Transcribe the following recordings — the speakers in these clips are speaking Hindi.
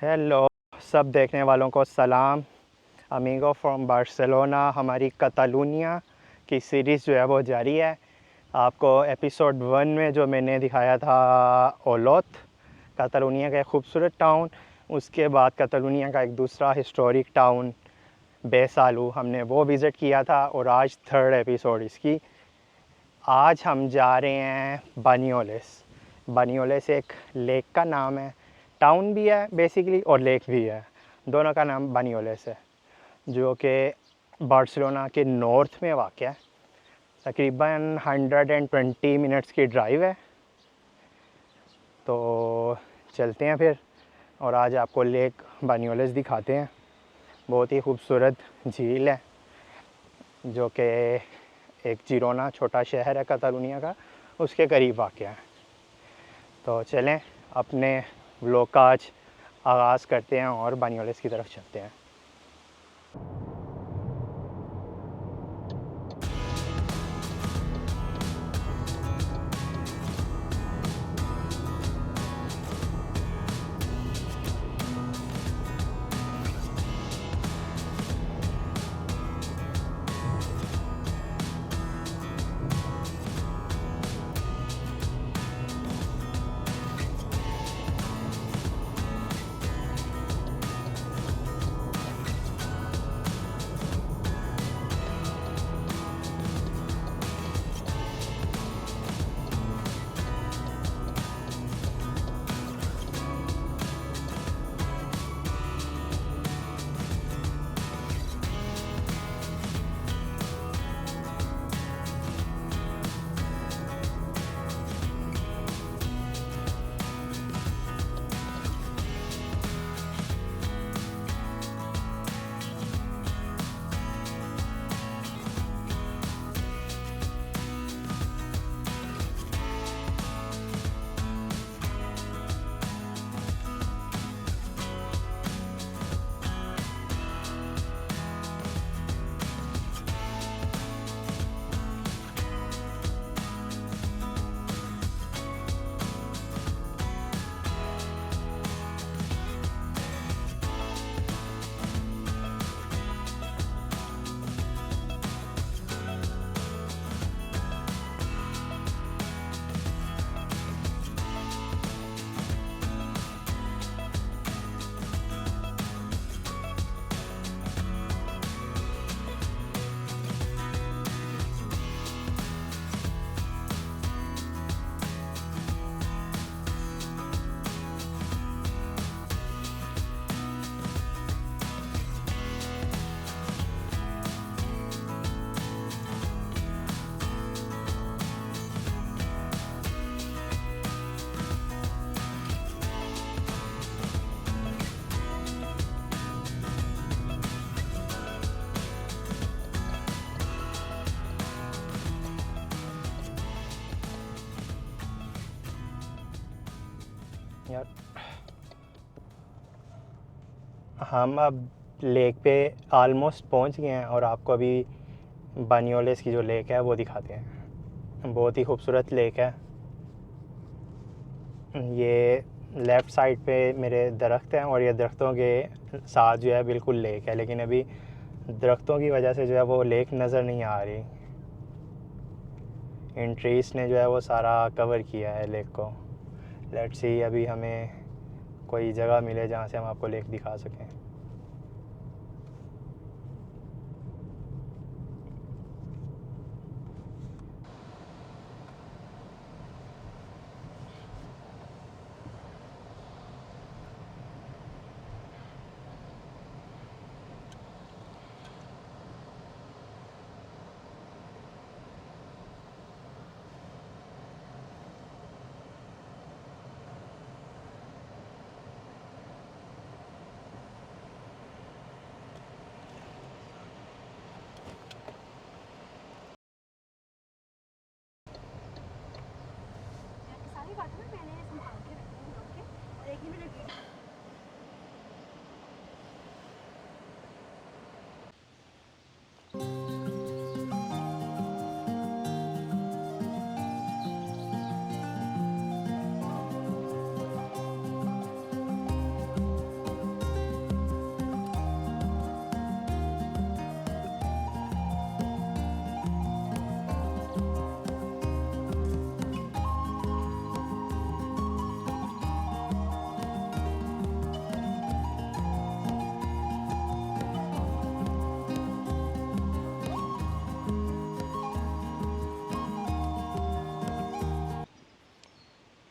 हेलो सब देखने वालों को सलाम। अमीगो फ्रॉम बार्सिलोना हमारी कतालूनिया की सीरीज़ जो है वो जारी है। आपको एपिसोड 1 में जो मैंने दिखाया था ओलोत, कतालूनिया का एक खूबसूरत टाउन, उसके बाद कतालूनिया का एक दूसरा हिस्टोरिक टाउन बेसालू, हमने वो विज़िट किया था। और आज थर्ड एपिसोड इसकी। आज हम जा रहे हैं बानियोलेस। बानियोलेस एक लेक का नाम है, टाउन भी है बेसिकली और लेक भी है, दोनों का नाम बानियोलेस है, जो कि बार्सिलोना के नॉर्थ में वाक़ है। तकरीबन 120 मिनट्स की ड्राइव है। तो चलते हैं फिर, और आज आपको लेक बानियोलेस दिखाते हैं। बहुत ही खूबसूरत झील है, जो कि एक जिरोना छोटा शहर है कतालूनिया का, उसके करीब वाक़ है। तो चलें अपने व्लॉग का आज आगाज़ करते हैं और बानियोलेस की तरफ चलते हैं। यार हम अब लेक पे आलमोस्ट पहुंच गए हैं और आपको अभी बानियोलेस की जो लेक है वो दिखाते हैं। बहुत ही खूबसूरत लेक है ये। लेफ़्ट साइड पे मेरे दरख्त हैं और ये दरख्तों के साथ जो है बिल्कुल लेक है, लेकिन अभी दरख्तों की वजह से जो है वो लेक नज़र नहीं आ रही। इन ट्रीज़ ने जो है वो सारा कवर किया है लेक को। लेट्स सी अभी हमें कोई जगह मिले जहाँ से हम आपको लेक दिखा सकें।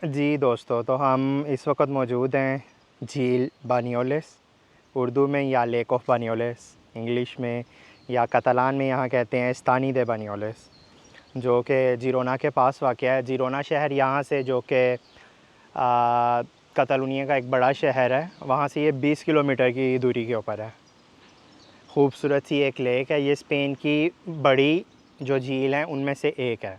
जी दोस्तों, तो हम इस वक्त मौजूद हैं झील बानियोलेस, उर्दू में या लेक ऑफ बानियोलेस, इंग्लिश में या कतालान में यहाँ कहते हैं स्तानी दे बानियोलेस, जो कि जिरोना के पास वाक़या है। जिरोना शहर यहाँ से, जो कि कतालुनिया का एक बड़ा शहर है, वहाँ से ये 20 किलोमीटर की दूरी के ऊपर है। खूबसूरत सी एक लेक है, ये स्पेन की बड़ी जो झील हैं उनमें से एक है,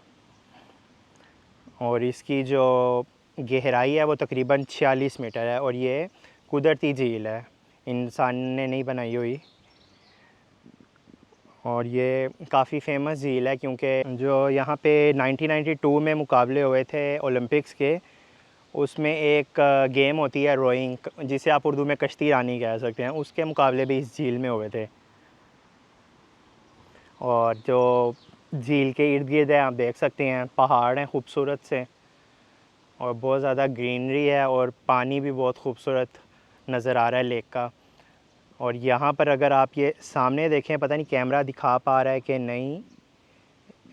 और इसकी जो गहराई है वो तकरीबन 46 मीटर है, और ये कुदरती झील है, इंसान ने नहीं बनाई हुई। और ये काफ़ी फेमस झील है क्योंकि जो यहाँ पे 1992 में मुकाबले हुए थे ओलंपिक्स के, उसमें एक गेम होती है रोइंग, जिसे आप उर्दू में कश्ती रानी कह सकते हैं, उसके मुकाबले भी इस झील में हुए थे। और जो झील के इर्द गिर्द है आप देख सकते हैं, पहाड़ हैं खूबसूरत से, और बहुत ज़्यादा ग्रीनरी है, और पानी भी बहुत खूबसूरत नज़र आ रहा है लेक का। और यहाँ पर अगर आप ये सामने देखें, पता नहीं कैमरा दिखा पा रहा है कि नहीं,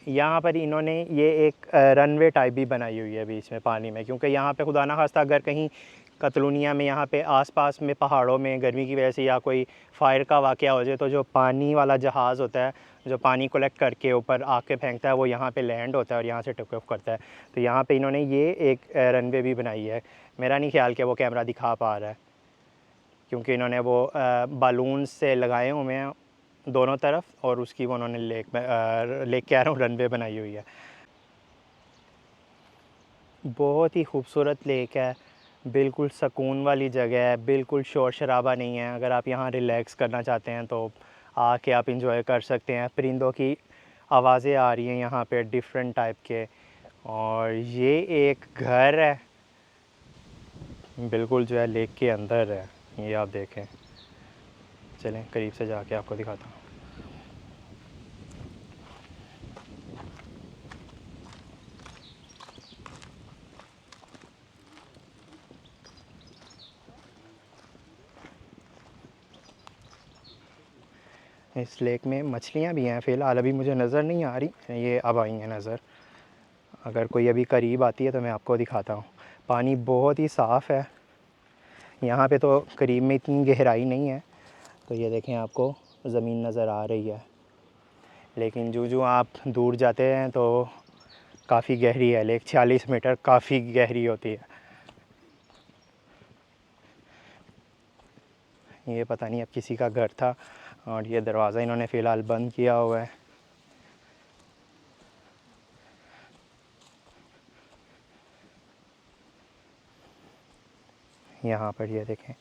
यहाँ पर इन्होंने ये एक रनवे टाइप भी बनाई हुई है बीच में पानी में, क्योंकि यहाँ पे खुदा ना खास्ता अगर कहीं कतलूनिया में यहाँ पे आसपास में पहाड़ों में गर्मी की वजह से या कोई फायर का वाक़या हो जाए, तो जो पानी वाला जहाज़ होता है जो पानी कलेक्ट करके ऊपर आके फेंकता है, वो यहाँ पे लैंड होता है और यहाँ से टेक ऑफ करता है। तो यहाँ पे इन्होंने ये एक रनवे भी बनाई है। मेरा नहीं ख्याल कि वो कैमरा दिखा पा रहा है, क्योंकि इन्होंने वो बालून से लगाए हुए हैं दोनों तरफ, और उसकी वो उन्होंने लेक कह रहा हूँ, रनवे बनाई हुई है। बहुत ही खूबसूरत लेक है, बिल्कुल सुकून वाली जगह है, बिल्कुल शोर शराबा नहीं है। अगर आप यहाँ रिलैक्स करना चाहते हैं तो आके आप इंजॉय कर सकते हैं। परिंदों की आवाज़ें आ रही हैं यहाँ पे डिफरेंट टाइप के, और ये एक घर है बिल्कुल जो है लेक के अंदर है, ये आप देखें। चलें करीब से जाके आपको दिखाता हूँ। इस लेक में मछलियाँ भी हैं, फ़िलहाल अभी मुझे नज़र नहीं आ रही, ये अब आई हैं नज़र। अगर कोई अभी करीब आती है तो मैं आपको दिखाता हूँ। पानी बहुत ही साफ़ है, यहाँ पे तो करीब में इतनी गहराई नहीं है, तो ये देखें आपको ज़मीन नज़र आ रही है, लेकिन जो आप दूर जाते हैं तो काफ़ी गहरी है लेक। 46 मीटर काफ़ी गहरी होती है। ये पता नहीं अब किसी का घर था, और ये दरवाज़ा इन्होंने फ़िलहाल बंद किया हुआ है। यहाँ पर ये देखें,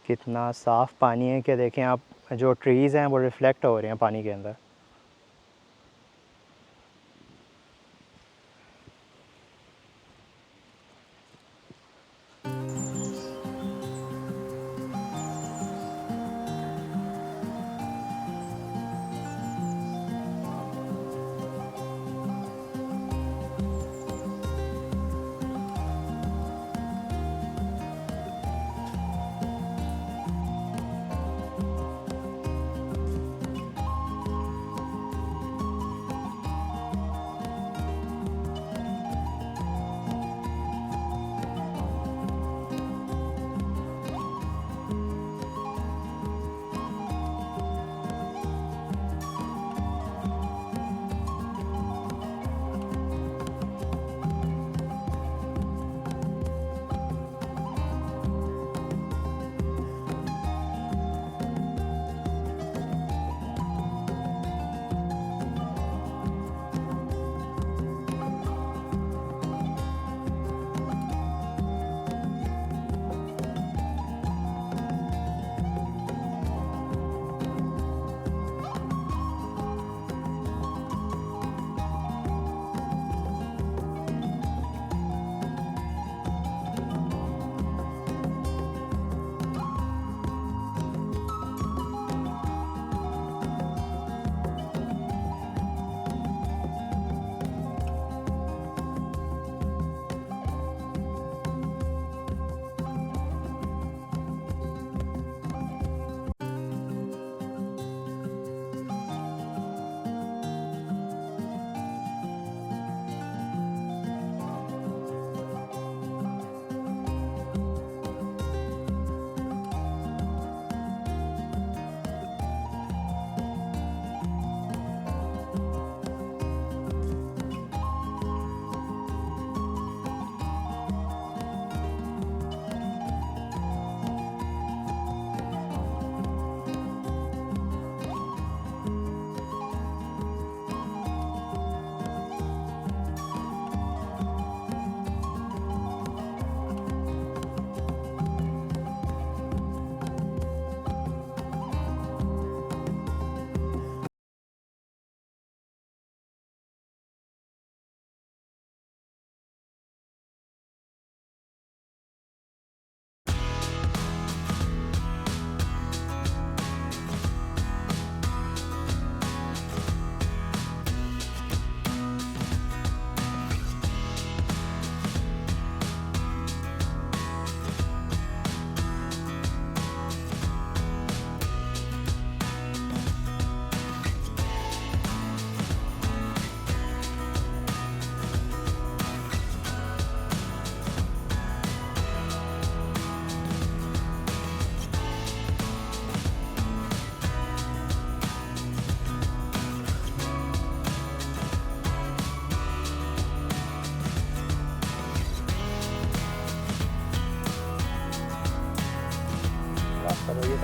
कितना साफ़ पानी है कि देखें आप, जो ट्रीज़ हैं वो रिफ़्लेक्ट हो रहे हैं पानी के अंदर।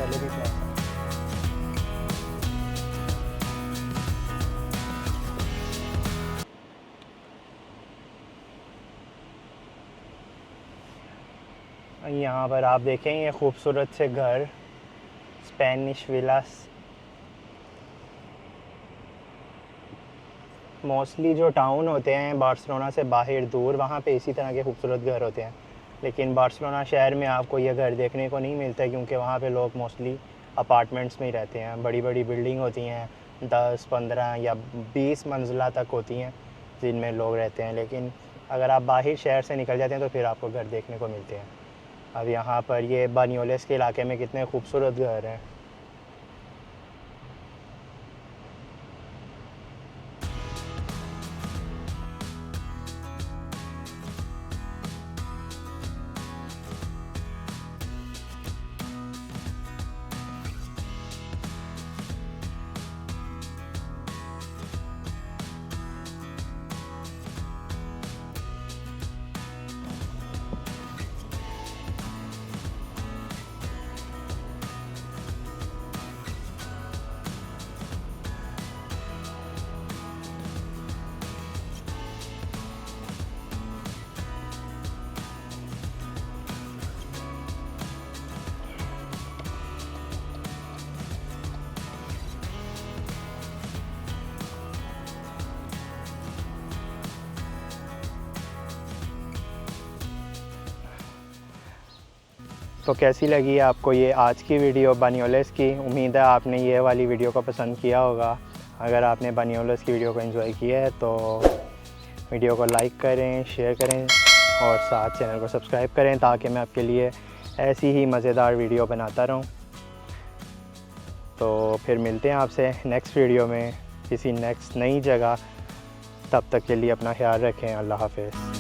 पहले भी प्लान था। यहाँ पर आप देखें ये खूबसूरत से घर, स्पेनिश विलास। मोस्टली जो टाउन होते हैं बार्सिलोना से बाहर दूर, वहाँ पे इसी तरह के खूबसूरत घर होते हैं, लेकिन बार्सिलोना शहर में आपको ये घर देखने को नहीं मिलता, क्योंकि वहाँ पे लोग मोस्टली अपार्टमेंट्स में ही रहते हैं। बड़ी बड़ी बिल्डिंग होती हैं, 10, 15 या 20 मंजिला तक होती हैं जिनमें लोग रहते हैं। लेकिन अगर आप बाहर शहर से निकल जाते हैं तो फिर आपको घर देखने को मिलते हैं। अब यहाँ पर ये बानियोलेस के इलाके में कितने खूबसूरत घर हैं। तो कैसी लगी आपको ये आज की वीडियो बानियोलेस की? उम्मीद है आपने ये वाली वीडियो को पसंद किया होगा। अगर आपने बानियोलेस की वीडियो को एंजॉय किया है तो वीडियो को लाइक करें, शेयर करें और साथ चैनल को सब्सक्राइब करें, ताकि मैं आपके लिए ऐसी ही मज़ेदार वीडियो बनाता रहूं। तो फिर मिलते हैं आपसे नेक्स्ट वीडियो में किसी नेक्स्ट नई जगह। तब तक के लिए अपना ख्याल रखें। अल्लाह हाफ़िज़।